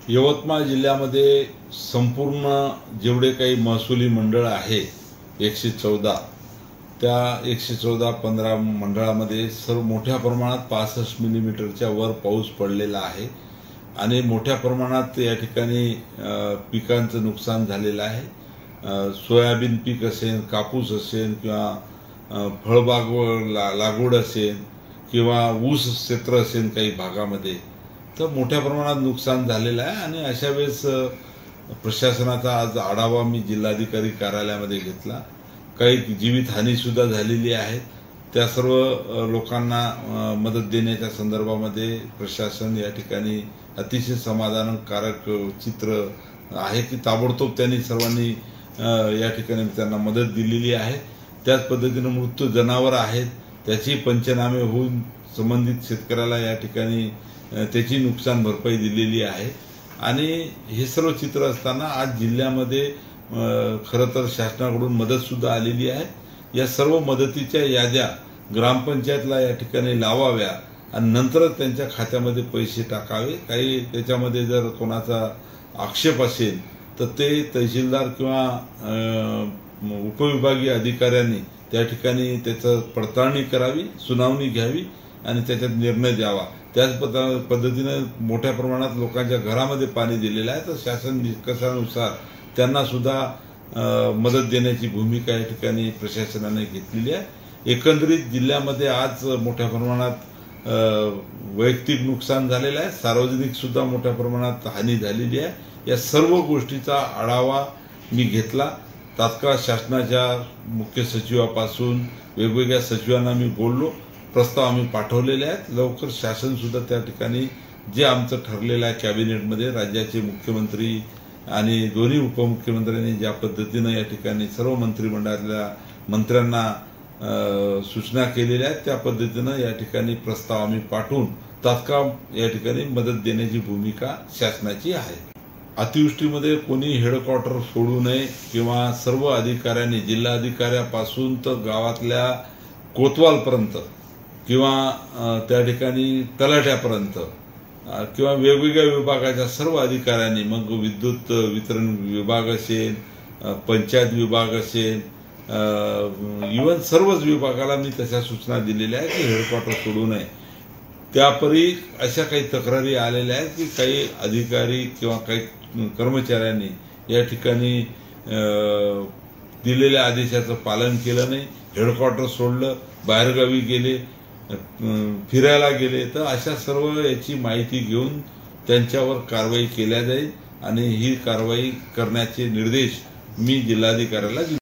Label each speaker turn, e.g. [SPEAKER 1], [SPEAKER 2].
[SPEAKER 1] यवतमाळ जिल्ह्यामध्ये संपूर्ण जेवढे काही महसुली मंडळ आहे 114 त्या 114-15 मंडळामध्ये सर्व मोठ्या प्रमाणात 65 मिलीमीटरच्या वर पाऊस पडलेला आहे आणि मोठ्या प्रमाणात या ठिकाणी पिकांचं नुकसान झालेलं आहे। सोयाबीन पीक असेल, कापूस असेल किंवा फळबाग लागवड असेल किंवा ऊस क्षेत्र असेल काही भागामध्ये तर मोठ्या प्रमाणात नुकसान झालेलं आहे आणि अशा वेळेस प्रशासनाचा आज आढावा मी जिल्हाधिकारी कार्यालयामध्ये घेतला। काही जीवितहानी सुद्धा झालेली आहे, त्या सर्व लोकांना मदत देण्याच्या संदर्भामध्ये प्रशासन या ठिकाणी अतिशय समाधानकारक चित्र आहे की ताबडतोब त्यांनी सर्वांनी या ठिकाणी त्यांना मदत दिलेली आहे। त्याच पद्धतीने मृत्यू जनावर आहेत त्याची पंचनामे होऊन संबंधित शेतकऱ्याला या ठिकाणी त्याची नुकसान भरपाई दिलेली आहे आणि हे सर्व चित्र असताना आज जिल्ह्यामध्ये खरं तर शासनाकडून मदत सुद्धा आलेली आहे। या सर्व मदतीच्या याद्या ग्रामपंचायतला या ठिकाणी लावाव्या आणि नंतरच त्यांच्या खात्यामध्ये पैसे टाकावे। काही त्याच्यामध्ये जर कोणाचा आक्षेप असेल तर ते तहसीलदार किंवा उपविभागीय अधिकाऱ्यांनी त्या ठिकाणी त्याचं पडताळणी करावी, सुनावणी घ्यावी आणि त्याच्यात निर्णय द्यावा। त्याच पद्धतीने मोठ्या प्रमाणात लोकांच्या घरामध्ये पाणी दिलेलं आहे तर शासन निकषानुसार त्यांना सुद्धा मदत देण्याची भूमिका या ठिकाणी प्रशासनाने घेतलेली आहे। एकंदरीत जिल्ह्यामध्ये आज मोठ्या प्रमाणात वैयक्तिक नुकसान झालेलं आहे, सार्वजनिक सुद्धा मोठ्या प्रमाणात हानी झालेली आहे। या सर्व गोष्टीचा आढावा मी घेतला। तात्काळ शासनाच्या मुख्य सचिवापासून वेगवेगळ्या सचिवांना मी बोललो, प्रस्ताव आम्ही पाठवलेले आहेत। लवकर शासन सुद्धा त्या ठिकाणी जे आमचं ठरलेलं आहे कॅबिनेटमध्ये राज्याचे मुख्यमंत्री आणि दोन्ही उपमुख्यमंत्र्यांनी ज्या पद्धतीने या ठिकाणी सर्व मंत्रिमंडळातल्या मंत्र्यांना सूचना केलेल्या आहेत त्या पद्धतीने या ठिकाणी प्रस्ताव आम्ही पाठवून तात्काळ या ठिकाणी मदत देण्याची भूमिका शासनाची आहे। अतिवृष्टीमध्ये कोणी हेडक्वार्टर सोडू नये किंवा सर्व अधिकाऱ्यांनी जिल्हाधिकाऱ्यापासून तर गावातल्या कोतवालपर्यंत किंवा त्या ठिकाणी तलाठ्यापर्यंत किंवा वेगवेगळ्या विभागाच्या सर्व अधिकाऱ्यांनी, मग विद्युत वितरण विभाग असेल, पंचायत विभाग असेल, इव्हन सर्वच विभागाला मी तशा सूचना दिलेल्या आहेत की हेडक्वार्टर सोडू नये। त्यापरी अशा काही तक्रारी आलेल्या आहेत की काही अधिकारी किंवा काही कर्मचाऱ्यांनी या ठिकाणी दिलेल्या आदेशाचं पालन केलं नाही, हेडक्वार्टर सोडलं, बाहेरगावी गेले, फिरायला गेले तर अशा सर्व याची माहिती घेऊन त्यांच्यावर कारवाई केल्या जाईल आणि ही कारवाई करण्याचे निर्देश मी जिल्हाधिकाऱ्याला